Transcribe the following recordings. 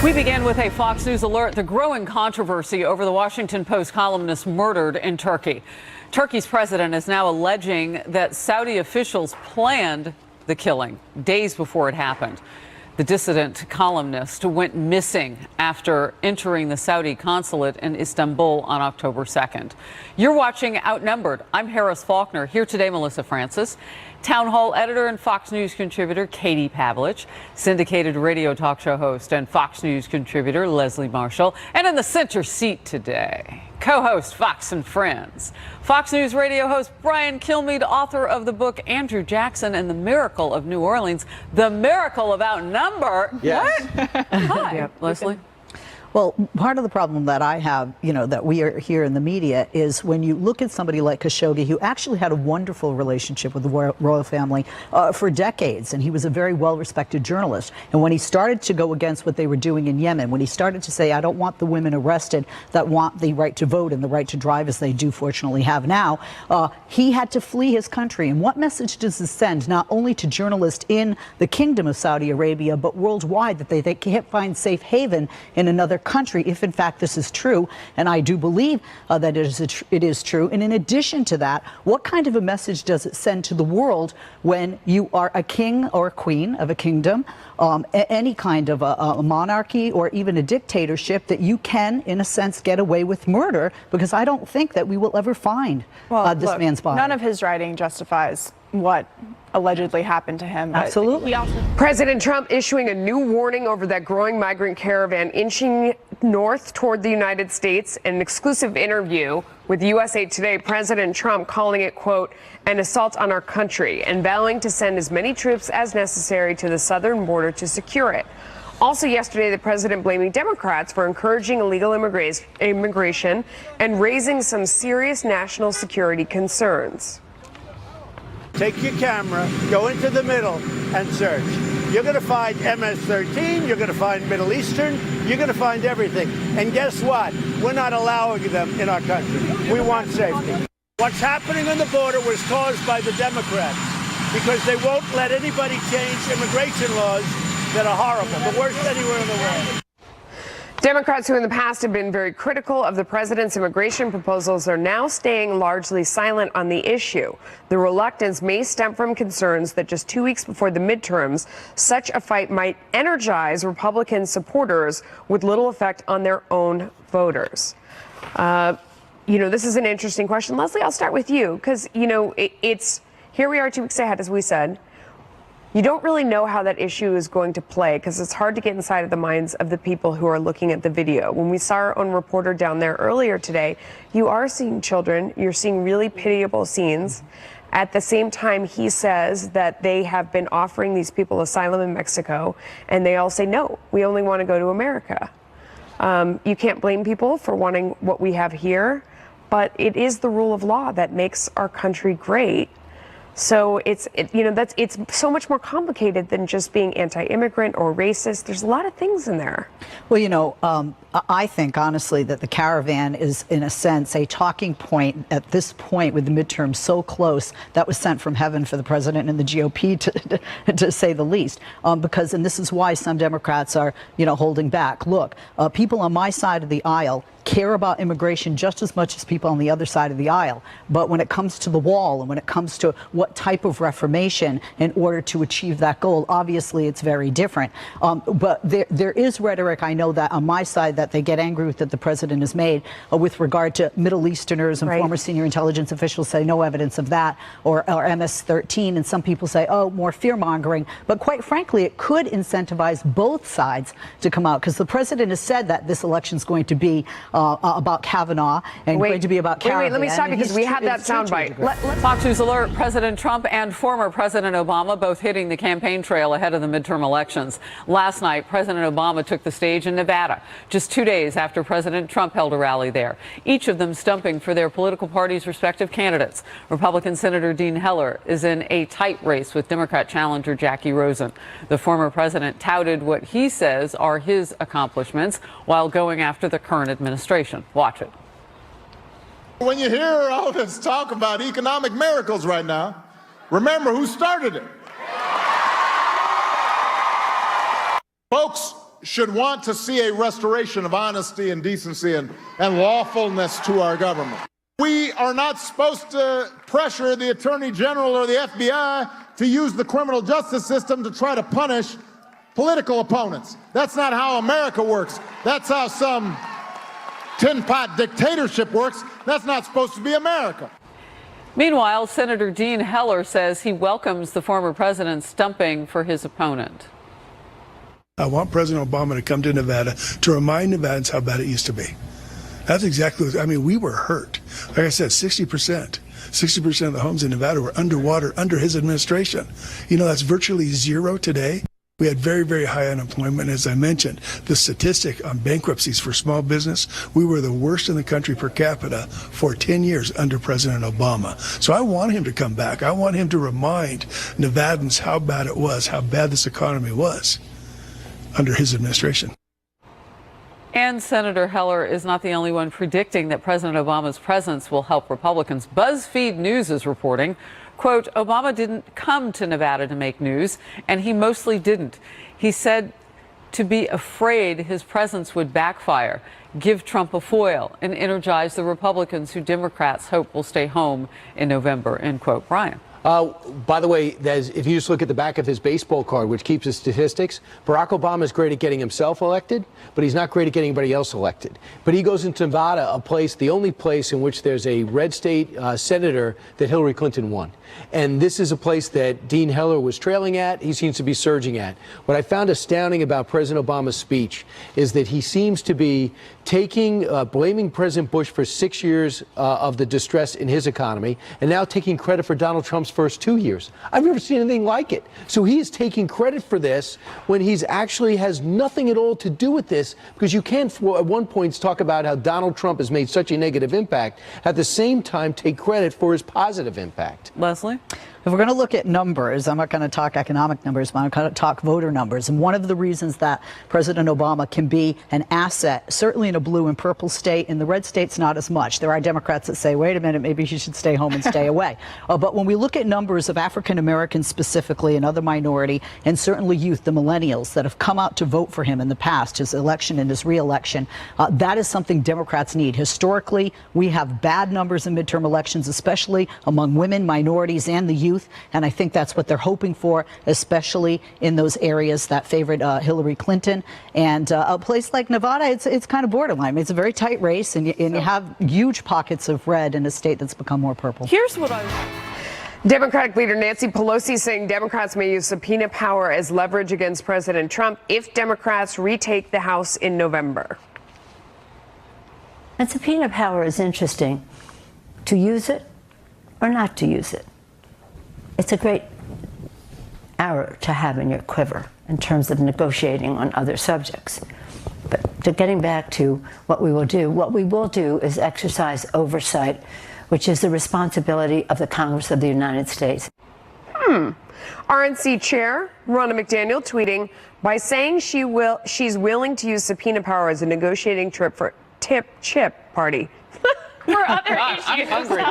We begin with a Fox News alert. The growing controversy over the Washington Post columnist murdered in Turkey. Turkey's president is now alleging that Saudi officials planned the killing days before it happened. The dissident columnist went missing after entering the Saudi consulate in Istanbul on October 2nd. You're watching Outnumbered. I'm Harris Faulkner. Here today, Melissa Francis, Town Hall editor and Fox News contributor Katie Pavlich, syndicated radio talk show host and Fox News contributor Leslie Marshall, and in the center seat today, co-host Fox and Friends, Fox News radio host Brian Kilmeade, author of the book Andrew Jackson and the Miracle of New Orleans, the Miracle of Outnumbered. Yes. What? Hi, Yep. Leslie. Well, part of the problem that I have, that we are here in the media is when you look at somebody like Khashoggi, who actually had a wonderful relationship with the royal family for decades, and he was a very well-respected journalist. And when he started to go against what they were doing in Yemen, when he started to say, I don't want the women arrested that want the right to vote and the right to drive as they do fortunately have now, he had to flee his country. And what message does this send not only to journalists in the Kingdom of Saudi Arabia, but worldwide, that they can't find safe haven in another country if in fact this is true? And I do believe that it is true. And in addition to that, what kind of a message does it send to the world when you are a king or a queen of a kingdom, any kind of a monarchy or even a dictatorship, that you can in a sense get away with murder? Because I don't think that we will ever find this man's body. None of his writing justifies what allegedly happened to him. Absolutely. President Trump issuing a new warning over that growing migrant caravan inching north toward the United States. In an exclusive interview with USA Today, President Trump calling it, quote, an assault on our country, and vowing to send as many troops as necessary to the southern border to secure it. Also yesterday, the president blaming Democrats for encouraging illegal immigration and raising some serious national security concerns. Take your camera, go into the middle and search. You're going to find MS-13, you're going to find Middle Eastern, you're going to find everything. And guess what? We're not allowing them in our country. We want safety. What's happening on the border was caused by the Democrats because they won't let anybody change immigration laws that are horrible, the worst anywhere in the world. Democrats who in the past have been very critical of the president's immigration proposals are now staying largely silent on the issue. The reluctance may stem from concerns that just 2 weeks before the midterms, such a fight might energize Republican supporters with little effect on their own voters. This is an interesting question. Leslie, I'll start with you because, it's here we are 2 weeks ahead, as we said. You don't really know how that issue is going to play because it's hard to get inside of the minds of the people who are looking at the video. When we saw our own reporter down there earlier today, you are seeing children. You're seeing really pitiable scenes. At the same time, he says that they have been offering these people asylum in Mexico, and they all say, no, we only want to go to America. You can't blame people for wanting what we have here, but it is the rule of law that makes our country great. So it's so much more complicated than just being anti-immigrant or racist. There's a lot of things in there. Well, I think honestly that the caravan is in a sense a talking point at this point with the midterm so close that was sent from heaven for the president and the GOP to say the least. And this is why some Democrats are, holding back. Look, people on my side of the aisle care about immigration just as much as people on the other side of the aisle. But when it comes to the wall and when it comes to what type of reformation in order to achieve that goal, obviously it's very different. But there is rhetoric, I know that on my side, that they get angry with that the president has made with regard to Middle Easterners, and former senior intelligence officials say no evidence of that, or MS-13, and some people say, oh, more fear-mongering. But quite frankly, it could incentivize both sides to come out, because the president has said that this election is going to be about Kavanaugh and going to be about Caravan. Wait, let me stop because we had that soundbite. Fox News alert, President Trump and former President Obama both hitting the campaign trail ahead of the midterm elections. Last night, President Obama took the stage in Nevada, just 2 days after President Trump held a rally there, each of them stumping for their political parties' respective candidates. Republican Senator Dean Heller is in a tight race with Democrat challenger Jackie Rosen. The former president touted what he says are his accomplishments while going after the current administration. Watch it. When you hear all this talk about economic miracles right now, remember who started it. Folks, should want to see a restoration of honesty and decency and lawfulness to our government. We are not supposed to pressure the Attorney General or the FBI to use the criminal justice system to try to punish political opponents. That's not how America works. That's how some tin pot dictatorship works. That's not supposed to be America. Meanwhile, Senator Dean Heller says he welcomes the former president's stumping for his opponent. I want President Obama to come to Nevada to remind Nevadans how bad it used to be. That's exactly what, I mean, we were hurt. Like I said, 60% of the homes in Nevada were underwater under his administration. You know, that's virtually zero today. We had very, very high unemployment. As I mentioned, the statistic on bankruptcies for small business, we were the worst in the country per capita for 10 years under President Obama. So I want him to come back. I want him to remind Nevadans how bad it was, how bad this economy was under his administration. And Senator Heller is not the only one predicting that President Obama's presence will help Republicans. BuzzFeed News is reporting, quote, Obama didn't come to Nevada to make news, and he mostly didn't. He said to be afraid his presence would backfire, give Trump a foil, and energize the Republicans who Democrats hope will stay home in November, end quote. Brian. By the way, if you just look at the back of his baseball card, which keeps his statistics, Barack Obama is great at getting himself elected, but he's not great at getting anybody else elected. But he goes into Nevada, the only place in which there's a red state senator that Hillary Clinton won. And this is a place that Dean Heller was trailing at. He seems to be surging at. What I found astounding about President Obama's speech is that he seems to be blaming President Bush for 6 years of the distress in his economy, and now taking credit for Donald Trump's first 2 years. I've never seen anything like it. So he is taking credit for this when he's actually has nothing at all to do with this, because you can't at one point talk about how Donald Trump has made such a negative impact, at the same time take credit for his positive impact. Leslie? If we're going to look at numbers, I'm not going to talk economic numbers, but I'm going to talk voter numbers. And one of the reasons that President Obama can be an asset, certainly in a blue and purple state, in the red states, not as much. There are Democrats that say, wait a minute, maybe he should stay home and stay away. But when we look at numbers of African Americans specifically and other minority, and certainly youth, the millennials that have come out to vote for him in the past, his election and his re-election, that is something Democrats need. Historically, we have bad numbers in midterm elections, especially among women, minorities, and the youth. And I think that's what they're hoping for, especially in those areas that favored Hillary Clinton. And a place like Nevada, it's kind of borderline. It's a very tight race, and you have huge pockets of red in a state that's become more purple. Here's what Democratic leader Nancy Pelosi saying Democrats may use subpoena power as leverage against President Trump if Democrats retake the House in November. And subpoena power is interesting. To use it or not to use it. It's a great arrow to have in your quiver in terms of negotiating on other subjects. But getting back to what we will do is exercise oversight, which is the responsibility of the Congress of the United States. RNC Chair Ronna McDaniel tweeting, by saying she's willing to use subpoena power as a negotiating chip party. for other issues. I'm hungry.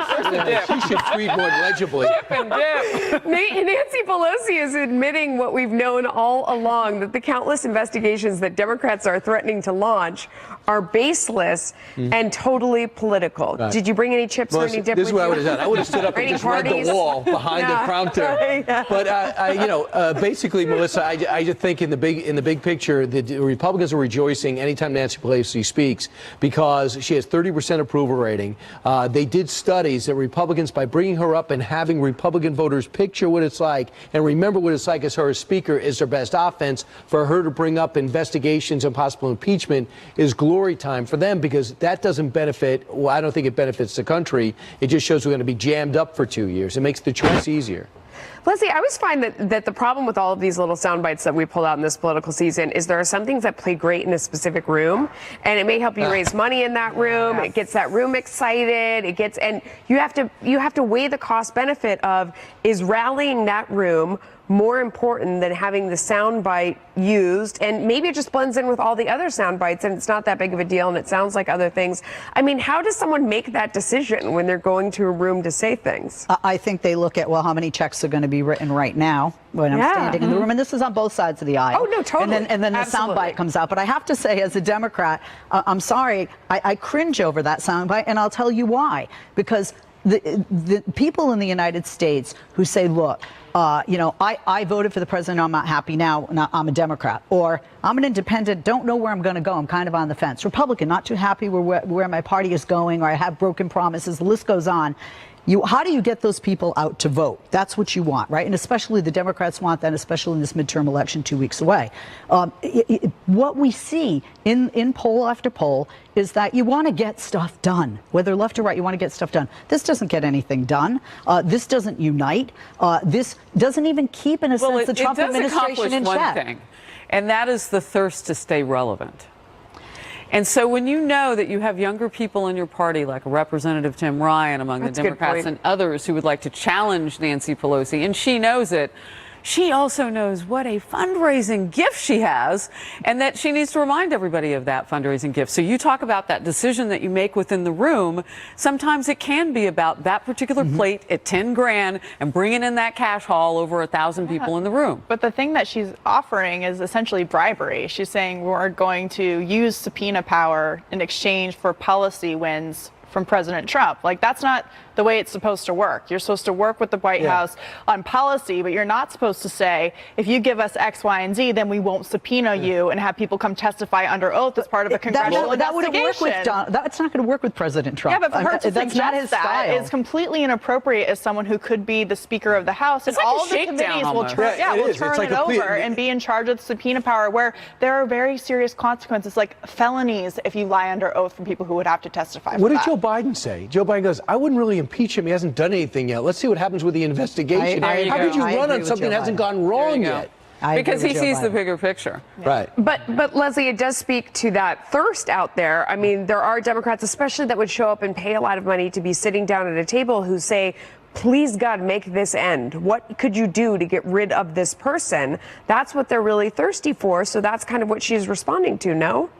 She should tweet more legibly. Dip and dip. Nancy Pelosi is admitting what we've known all along, that the countless investigations that Democrats are threatening to launch are baseless and totally political. Right. Did you bring any chips or any dip? This is with what I you? would have done. I would have stood up and just read the wall behind the counter. But basically, Melissa, I just think in the big picture, the Republicans are rejoicing anytime Nancy Pelosi speaks because she has 30% approval rating. They did studies that Republicans, by bringing her up and having Republican voters picture what it's like and remember what it's like as her speaker is their best offense, for her to bring up investigations and possible impeachment is glory time for them, because that doesn't benefit, well, I don't think it benefits the country. It just shows we're going to be jammed up for 2 years. It makes the choice easier. Leslie, I always find that the problem with all of these little sound bites that we pulled out in this political season is there are some things that play great in a specific room, and it may help you raise money in that room. It gets that room excited. And you have to weigh the cost benefit of, is rallying that room more important than having the soundbite used, and maybe it just blends in with all the other sound bites and it's not that big of a deal and it sounds like other things. I mean, how does someone make that decision when they're going to a room to say things? I think they look at, well, how many checks are going to be written right now when I'm standing in the room, and this is on both sides of the aisle. Oh, no, totally. And then the soundbite comes out. But I have to say, as a Democrat, I'm sorry, I cringe over that soundbite, and I'll tell you why. Because the people in the United States who say, look, I voted for the president, I'm not happy now, I'm a Democrat. Or I'm an independent, don't know where I'm going to go, I'm kind of on the fence. Republican, not too happy where my party is going, or I have broken promises, the list goes on. How do you get those people out to vote? That's what you want, right? And especially the Democrats want that, especially in this midterm election 2 weeks away. What we see in poll after poll is that you want to get stuff done. Whether left or right, you want to get stuff done. This doesn't get anything done. This doesn't unite. This doesn't even keep, in a sense, the Trump administration in check. One thing, and that is the thirst to stay relevant. And so when you know that you have younger people in your party, like Representative Tim Ryan among the Democrats and others who would like to challenge Nancy Pelosi, and she knows it, she also knows what a fundraising gift she has, and that she needs to remind everybody of that fundraising gift. So you talk about that decision that you make within the room. Sometimes it can be about that particular plate at 10 grand and bringing in that cash haul over 1,000 people in the room. But the thing that she's offering is essentially bribery. She's saying we're going to use subpoena power in exchange for policy wins from President Trump. Like, that's not the way it's supposed to work. You're supposed to work with the White House on policy, but you're not supposed to say, if you give us X, Y, and Z, then we won't subpoena you and have people come testify under oath as part of a congressional investigation. That's not going to work with President Trump. Yeah, but for her to that's not his style. is completely inappropriate as someone who could be the Speaker of the House, and all the committees will turn, it over and be in charge of the subpoena power, where there are very serious consequences, like felonies, if you lie under oath from people who would have to testify. What did Joe Biden say? Joe Biden goes, I wouldn't really impeach him. He hasn't done anything yet. Let's see what happens with the investigation. How could you run on something that hasn't gone wrong yet? Because he sees the bigger picture. Right. But Leslie, it does speak to that thirst out there. I mean, there are Democrats, especially that would show up and pay a lot of money to be sitting down at a table, who say, please, God, make this end. What could you do to get rid of this person? That's what they're really thirsty for. So that's kind of what she's responding to, no?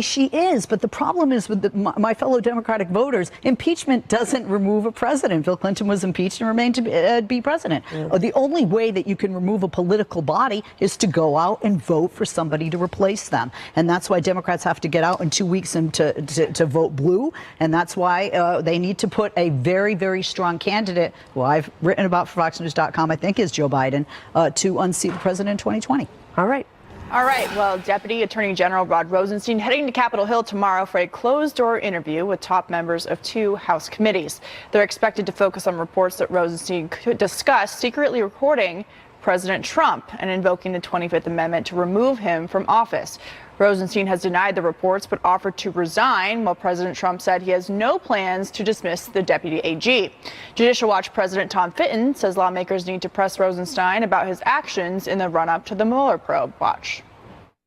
She is, but the problem is with my fellow Democratic voters, impeachment doesn't remove a president. Bill Clinton was impeached and remained to be president. The only way that you can remove a political body is to go out and vote for somebody to replace them. And that's why Democrats have to get out in 2 weeks and to vote blue. And that's why they need to put a very, very strong candidate, who I've written about for FoxNews.com, I think is Joe Biden, to unseat the president in 2020. All right. All right. Well, Deputy Attorney General Rod Rosenstein heading to Capitol Hill tomorrow for a closed-door interview with top members of 2 House committees. They're expected to focus on reports that Rosenstein could discuss secretly recording President Trump and invoking the 25th Amendment to remove him from office. Rosenstein has denied the reports but offered to resign, while President Trump said he has no plans to dismiss the deputy AG. Judicial Watch President Tom Fitton says lawmakers need to press Rosenstein about his actions in the run-up to the Mueller probe. Watch.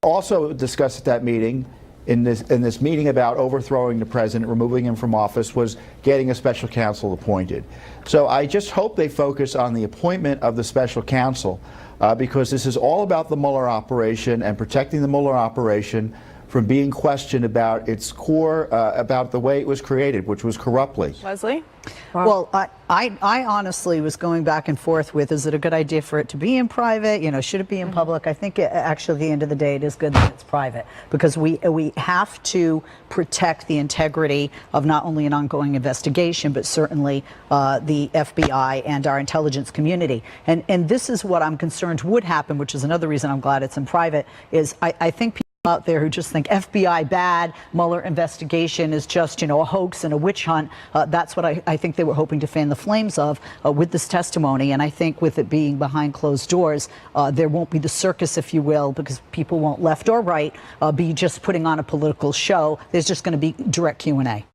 Also discussed at that meeting, in this meeting about overthrowing the president, removing him from office, was getting a special counsel appointed. So I just hope they focus on the appointment of the special counsel, because this is all about the Mueller operation and protecting the Mueller operation from being questioned about its core, about the way it was created, which was corruptly. Leslie? Well, I honestly was going back and forth with, is it a good idea for it to be in private? You know, should it be in public? I think actually at the end of the day, it is good that it's private, because we have to protect the integrity of not only an ongoing investigation, but certainly the FBI and our intelligence community. And this is what I'm concerned would happen, which is another reason I'm glad it's in private, is I think people out there who just think FBI bad, Mueller investigation is just, a hoax and a witch hunt. That's what I think they were hoping to fan the flames of with this testimony. And I think with it being behind closed doors, there won't be the circus, if you will, because people won't, left or right, be just putting on a political show. There's just going to be direct Q&A.